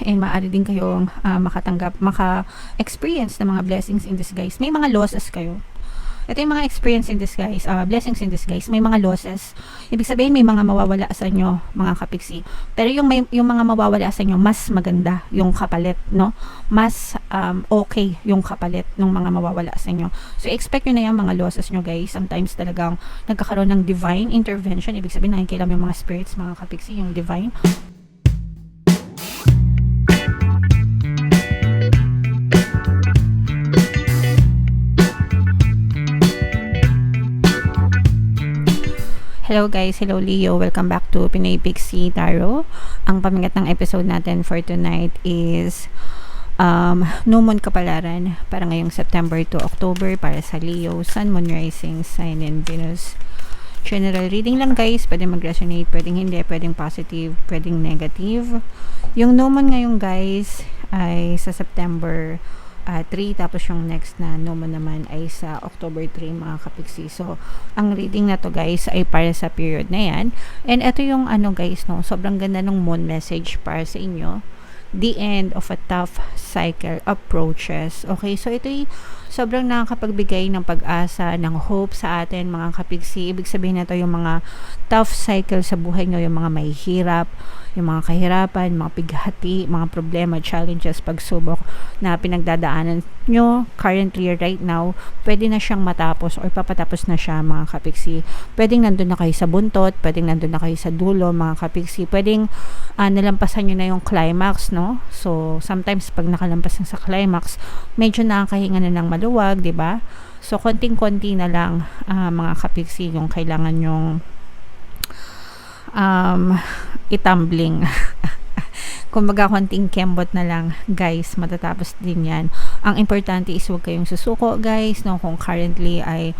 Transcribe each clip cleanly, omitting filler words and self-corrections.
and maaari din kayong maka-experience ng mga blessings in disguise. May mga losses kayo. Ito yung mga experience in disguise, blessings in disguise. May mga losses. Ibig sabihin, may mga mawawala sa inyo, mga kapiksi. Pero yung mga mawawala sa inyo, mas maganda yung kapalit, no? Mas okay yung kapalit ng mga mawawala sa inyo. So, expect nyo na yung mga losses nyo, guys. Sometimes talagang nagkakaroon ng divine intervention. Ibig sabihin, nakikilam yung mga spirits, mga kapiksi, yung divine. Hello guys, hello Leo, welcome back to Pinoy Pixie Tarot. Ang pamigat ng episode natin for tonight is New Moon Kapalaran para ngayong September to October para sa Leo, Sun, Moon, Rising, Sign, and Venus. General reading lang guys, pwedeng mag-resonate, pwedeng hindi, pwedeng positive, pwedeng negative. Yung New Moon ngayon guys ay sa September 3, tapos yung next na new moon naman ay sa October 3 mga kapiksi. So, ang reading na to guys ay para sa period na yan. And ito yung guys, no, sobrang ganda ng moon message para sa inyo. The end of a tough cycle approaches. Okay, so ito ay sobrang nakakapagbigay ng pag-asa, ng hope sa atin mga kapiksi. Ibig sabihin na to yung mga tough cycle sa buhay nyo, yung mga may hirap, yung mga kahirapan, mga pighati, mga problema, challenges, pagsubok na pinagdadaanan nyo currently right now, pwede na siyang matapos or papatapos na siya mga kapiksi. Pwedeng nandun na kayo sa buntot, pwedeng nandun na kayo sa dulo mga kapiksi, pwedeng nalampasan nyo na yung climax, no? So, sometimes pag nakalampas na sa climax, medyo nakakahinga na ng maluwag, di ba? So, konting-konti na lang mga kapiksi yung kailangan yung itambling. Kumbaga, konting kembot na lang guys, matatapos din yan. Ang importante is huwag kayong susuko guys, no? Kung currently ay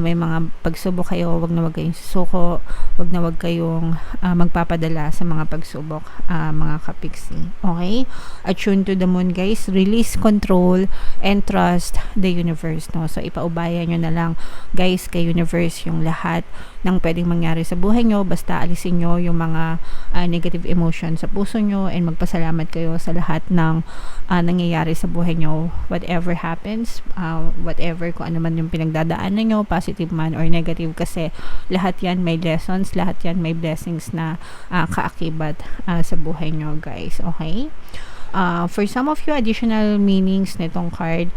may mga pagsubok kayo, wag kayong susuko, wag kayong magpapadala sa mga pagsubok mga kapiksi. Okay? Attune to the moon guys, release control and trust the universe, no? So ipaubaya nyo na lang guys kay universe yung lahat ng pwedeng mangyari sa buhay nyo, basta alisin nyo yung mga negative emotion sa puso nyo and magpasalamat kayo sa lahat ng nangyayari sa buhay nyo. Whatever happens, whatever kung ano man yung pinagdadaanan nyo, positive man or negative, kasi lahat yan may lessons, lahat yan may blessings na kaakibat sa buhay nyo guys. Okay? For some of you, additional meanings nitong card,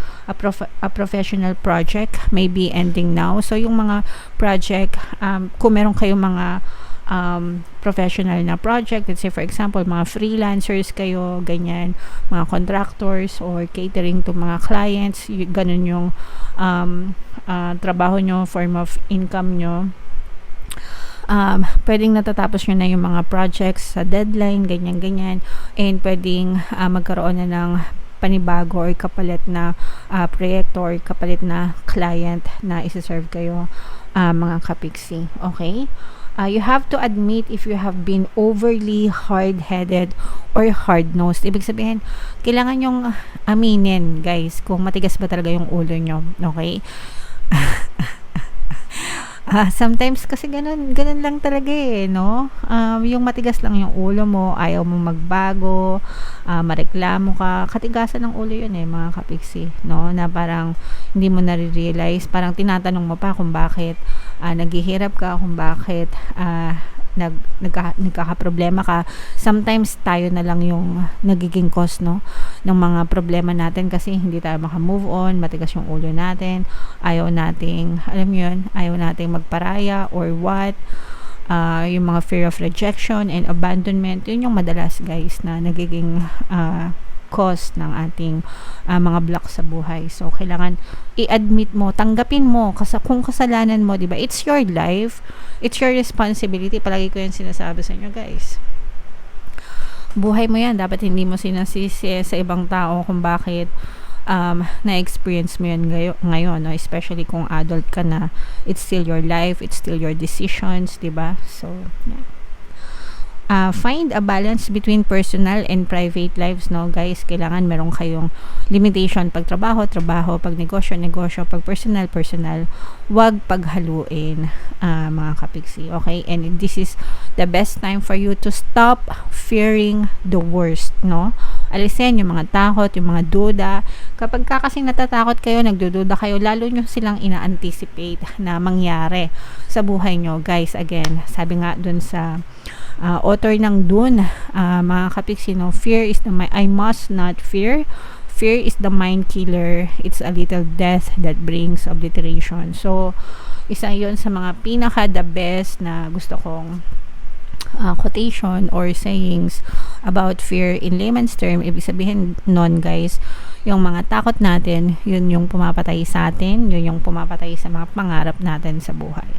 a professional project may be ending now. So yung mga project, kung meron kayong mga professional na project, let's say for example mga freelancers kayo, ganyan, mga contractors or catering to mga clients, ganun yung trabaho nyo, form of income nyo. Pwedeng natatapos nyo na yung mga projects sa deadline, ganyan, and pwedeng magkaroon na ng panibago or kapalit na proyekto or kapalit na client na isa-serve kayo mga kapiksi. Okay? You have to admit if you have been overly hard-headed or hard-nosed. Ibig sabihin, kailangan yung aminin, guys, kung matigas ba talaga yung ulo nyo. Okay? Sometimes kasi ganun lang talaga no? Yung matigas lang yung ulo mo, ayaw mo magbago, mareklamo ka, katigasan ng ulo yun mga kapiksi, no? Na parang hindi mo nare-realize, parang tinatanong mo pa kung bakit naghihirap ka, kung bakit nagkakaproblema ka. Sometimes tayo na lang yung nagiging cause, no, ng mga problema natin kasi hindi tayo maka-move on, matigas yung ulo natin, ayaw nating, alam yun, ayaw nating magparaya or what. Yung mga fear of rejection and abandonment, yun yung madalas guys na nagiging cause ng ating mga block sa buhay. So, kailangan i-admit mo, tanggapin mo, kung kasalanan mo, diba? It's your life. It's your responsibility. Palagi ko yan sinasabi sa inyo, guys. Buhay mo yan. Dapat hindi mo sinasisi sa ibang tao kung bakit na-experience mo yan ngayon, no? Especially kung adult ka na. It's still your life. It's still your decisions, diba? So, yeah. find a balance between personal and private lives, no guys. Kailangan meron kayong limitation pag trabaho, pag negosyo, pag personal, wag paghaluin, mga kapiksi, okay? And this is the best time for you to stop fearing the worst, no? Alisin yung mga takot, yung mga duda. Kapag kasing natatakot kayo, nagdududa kayo, lalo nyo silang ina-anticipate na mangyari sa buhay nyo, guys. Again, sabi nga dun sa author ng Dune, mga kapiksi, no, fear is the I must not fear. Fear is the mind killer. It's a little death that brings obliteration. So, isa yun sa mga pinaka the best na gusto kong quotation or sayings about fear in layman's term. Ibig sabihin nun, guys, yung mga takot natin, yun yung pumapatay sa atin, yun yung pumapatay sa mga pangarap natin sa buhay.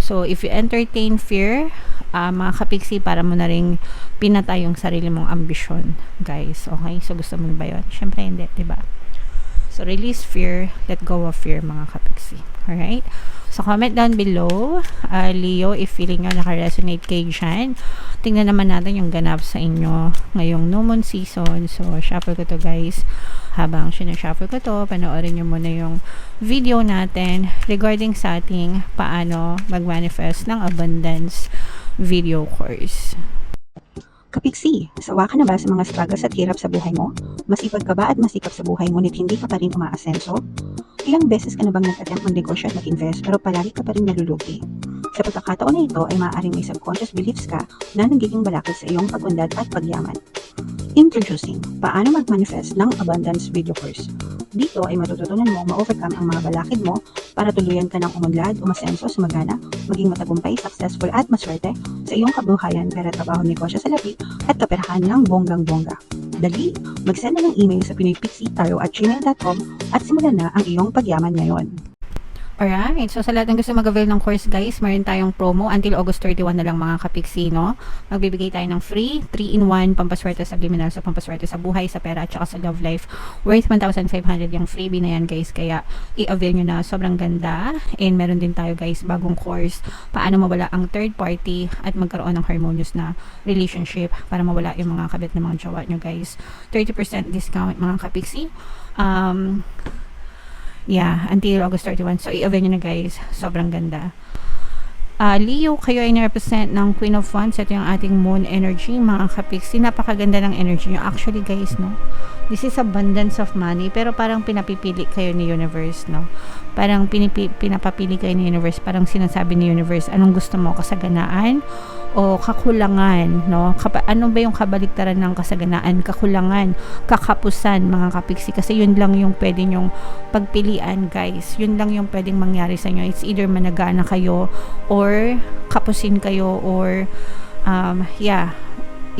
So, if you entertain fear, mga kapiksi, para mo na ring pinatay yung sarili mong ambisyon, guys. Okay? So, gusto mo na ba yun? Syempre, hindi, diba? So, release fear, let go of fear, mga kapiksi. Alright? So, comment down below, Leo, if feeling nyo naka-resonate kayo dyan. Tingnan naman natin yung ganap sa inyo ngayong new moon season. So, shuffle ko to, guys. Habang sinashuffle ko to, panoorin nyo muna yung video natin regarding sa ating paano mag-manifest ng abundance video course. Kapiksi, sawa ka na ba sa mga struggles at hirap sa buhay mo? Masipag ka ba at masikap sa buhay ngunit hindi ka pa rin umaasenso? Ilang beses ka na bang nag-attempt mag-negosyo at mag-invest pero palagi ka pa rin nalulugi? Sa pagkakataon na ito ay maaaring may subconscious beliefs ka na nagiging balakid sa iyong pag-unlad at pagyaman. Introducing, paano mag-manifest ng abundance video course. Dito ay matututunan mo ma-overcome ang mga balakid mo para tuluyan ka ng umunlad, umasenso, sumagana, maging matagumpay, successful at maswerte sa iyong kabuhayan, pera, trabaho, negosyo sa lapi at kaperahan ng bonggang-bongga. Dali, mag-send na ng email sa pinoypixitaro@gmail.com at simulan na ang iyong pagyaman ngayon. Alright, so sa lahat ng gusto mag-avail ng course, guys, meron tayong promo until August 31 na lang, mga kapiksi, no? Magbibigay tayo ng free 3-in-1 pampaswerte sa liminal, sa pampaswerte sa buhay, sa pera, at saka sa love life, worth 1,500 yung freebie na yan, guys. Kaya i-avail nyo na, sobrang ganda. And meron din tayo, guys, bagong course, paano mawala ang third party at magkaroon ng harmonious na relationship para mawala yung mga kabit na mga jowa nyo, guys. 30% discount, mga kapiksi. Yeah, until August 31. So, i-avail nyo na, guys. Sobrang ganda. Leo, kayo ay na-represent ng Queen of Wands. Ito yung ating moon energy, mga kapiksi. Napakaganda ng energy nyo. Actually, guys, no? This is abundance of money. Pero parang pinapipili kayo ni universe, no? Parang pinapapili kayo ni universe. Parang sinasabi ni universe, anong gusto mo? Kasaganaan o kakulangan, no? Ano ba yung kabaliktaran ng kasaganaan? Kakulangan, kakapusan, mga kapiksi. Kasi yun lang yung pwede nyong pagpilian, guys. Yun lang yung pwedeng mangyari sa inyo. It's either managana kayo or kapusin kayo or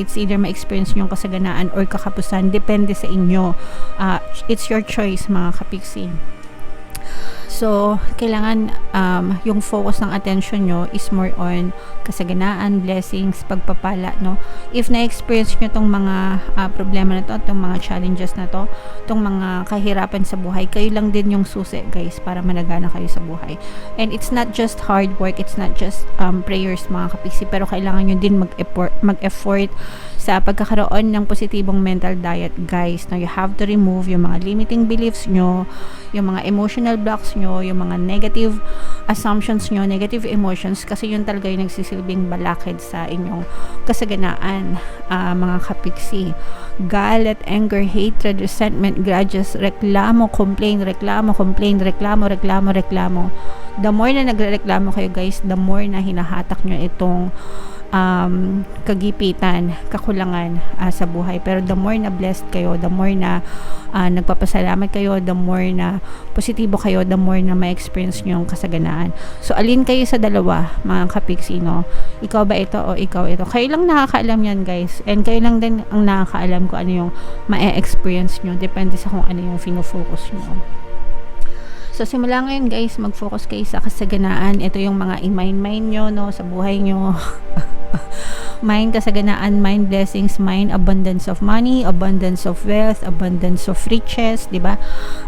it's either ma-experience nyo yung kasaganaan or kakapusan. Depende sa inyo. It's your choice, mga kapiksi. So, kailangan yung focus ng attention nyo is more on kasaganaan, blessings, pagpapala, no? If na-experience nyo tong mga problema na to, tong mga challenges na to, tong mga kahirapan sa buhay, kayo lang din yung susi, guys, para managana kayo sa buhay. And it's not just hard work, it's not just prayers, mga kapiksi, pero kailangan nyo din mag-effort sa pagkakaroon ng positibong mental diet, guys. Now, you have to remove yung mga limiting beliefs nyo, yung mga emotional blocks nyo, yung mga negative assumptions nyo, negative emotions, kasi yun talaga yung nagsisilbing balakid sa inyong kasaganaan, mga kapiksi. Galit, anger, hatred, resentment, grudges, reklamo, complain, reklamo. The more na nagreklamo kayo, guys, the more na hinahatak nyo itong kagipitan, kakulangan sa buhay. Pero the more na blessed kayo, the more na nagpapasalamat kayo, the more na positibo kayo, the more na ma-experience nyo yung kasaganaan. So, alin kayo sa dalawa, mga kapiksi, no? Ikaw ba ito o ikaw ito? Kayo lang nakakaalam yan, guys. And kayo lang din ang nakakaalam kung ano yung ma-experience nyo. Depende sa kung ano yung fino-focus nyo. So, simula ngayon, guys, mag-focus kayo sa kasaganaan. Ito yung mga in-mind nyo, no, sa buhay nyo. mind kasaganaan, mind blessings, mind abundance of money, abundance of wealth, abundance of riches, di ba?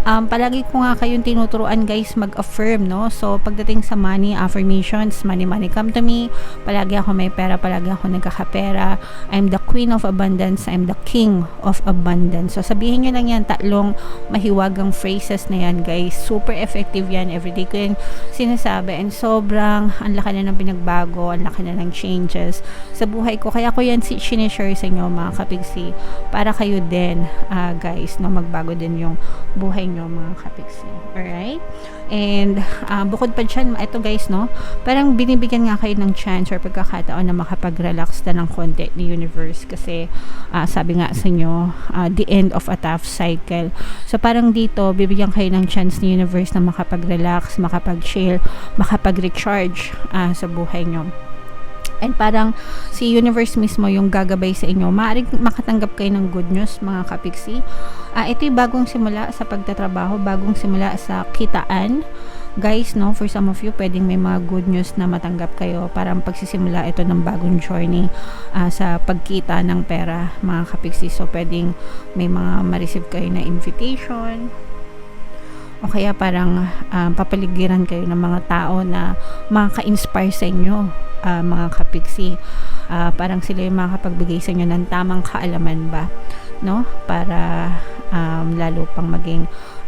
Palagi ko nga kayong tinuturuan guys mag-affirm, no? So pagdating sa money, affirmations, money come to me, palagi ako may pera, palagi ako nagkakapera, I'm the queen of abundance, I'm the king of abundance. So sabihin nyo lang yan, tatlong mahiwagang phrases na yan guys, super effective yan, everyday ko yung sinasabi, and sobrang ang laki na ng pinagbago, ang laki na ng changes sa buhay ko. Kaya ko yan sinishare sa inyo mga kapigsi, para kayo din guys, no, magbago din yung buhay nyo mga kapigsi. Alright? And bukod pa dyan, ito guys, no, parang binibigyan nga kayo ng chance or pagkakataon na makapag-relax na ng konti ni universe, kasi sabi nga sa inyo, the end of a tough cycle. So parang dito, bibigyan kayo ng chance ni universe na makapag-relax, makapag-chill, makapag-recharge sa buhay nyo. And parang si universe mismo yung gagabay sa inyo. Maaaring makatanggap kayo ng good news mga kapigsi. Ito'y bagong simula sa pagtatrabaho, bagong simula sa kitaan. Guys, no, for some of you, pwedeng may mga good news na matanggap kayo. Parang pagsisimula ito ng bagong journey sa pagkita ng pera mga kapigsi. So pwedeng may mga ma-receive kayo na invitation, o kaya parang papaligiran kayo ng mga tao na makaka-inspire sa inyo mga kapigsi. Parang sila yung makakapagbigay sa inyo ng tamang kaalaman ba, no, para lalo pang maging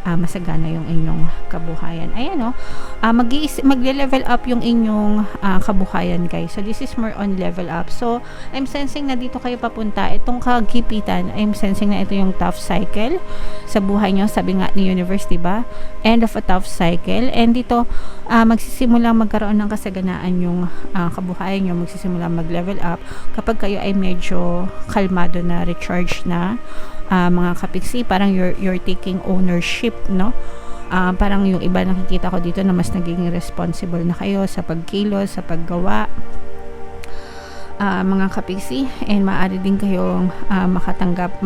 masagana yung inyong kabuhayan. Ayan, no, magle-level up yung inyong kabuhayan guys. So this is more on level up. So I'm sensing na dito kayo papunta, itong kagipitan, I'm sensing na ito yung tough cycle sa buhay nyo. Sabi nga ni universe, diba, end of a tough cycle, and dito magsisimula magkaroon ng kasaganaan yung kabuhayan nyo, magsisimula mag-level up kapag kayo ay medyo kalmado na, recharge na mga kapigsi. Parang you're taking ownership, no? Parang yung iba nakikita ko dito na mas naging responsible na kayo sa pagkilos, sa paggawa mga kapigsi, and maaari din kayong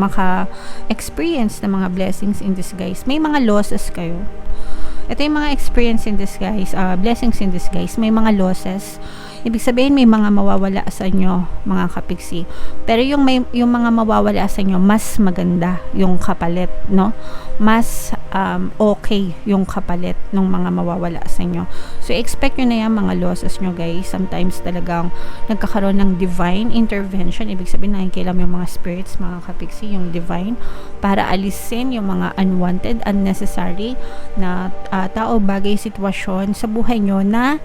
maka-experience ng mga blessings in disguise. May mga losses kayo. Ito yung mga experience in disguise, blessings in disguise. May mga losses. Ibig sabihin may mga mawawala sa inyo mga kapigsi. Pero yung mga mawawala sa inyo, mas maganda yung kapalit, no? Mas okay yung kapalit ng mga mawawala sa inyo. So expect nyo na yan mga losses nyo guys. Sometimes talagang nagkakaroon ng divine intervention. Ibig sabihin nakikialam yung mga spirits mga kapigsi, yung divine, para alisin yung mga unwanted, unnecessary na tao, bagay, sitwasyon sa buhay nyo na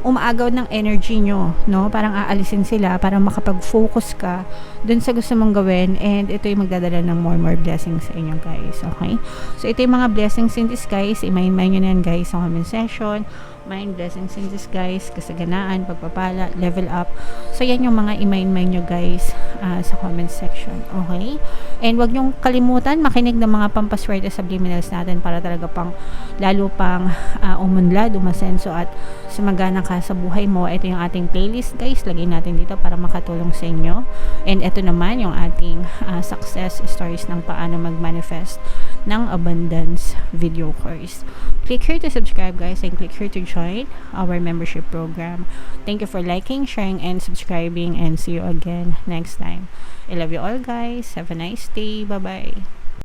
umaagaw ng energy nyo, no? Parang aalisin sila para makapag-focus ka dun sa gusto mong gawin, and ito yung magdadala ng more blessings sa inyo guys. Okay? So ito yung mga blessings in disguise. I-mind nyo na yan guys sa comment section. Mind blessings in disguise, kasaganaan, pagpapala, level up. So yan yung mga i-mind nyo guys sa comment section. Okay? And wag nyong kalimutan makinig ng mga pampaswerte subliminals natin para talaga pang lalo pang umunlad, umasenso at sumagana ka sa buhay mo. Ito yung ating playlist guys, lagay natin dito para makatulong sa inyo. And ito naman yung ating success stories ng paano mag-manifest ng abundance video course. Click here to subscribe guys, and click here to join our membership program. Thank you for liking, sharing, and subscribing, and see you again next time. I love you all guys. Have a nice day. Bye bye.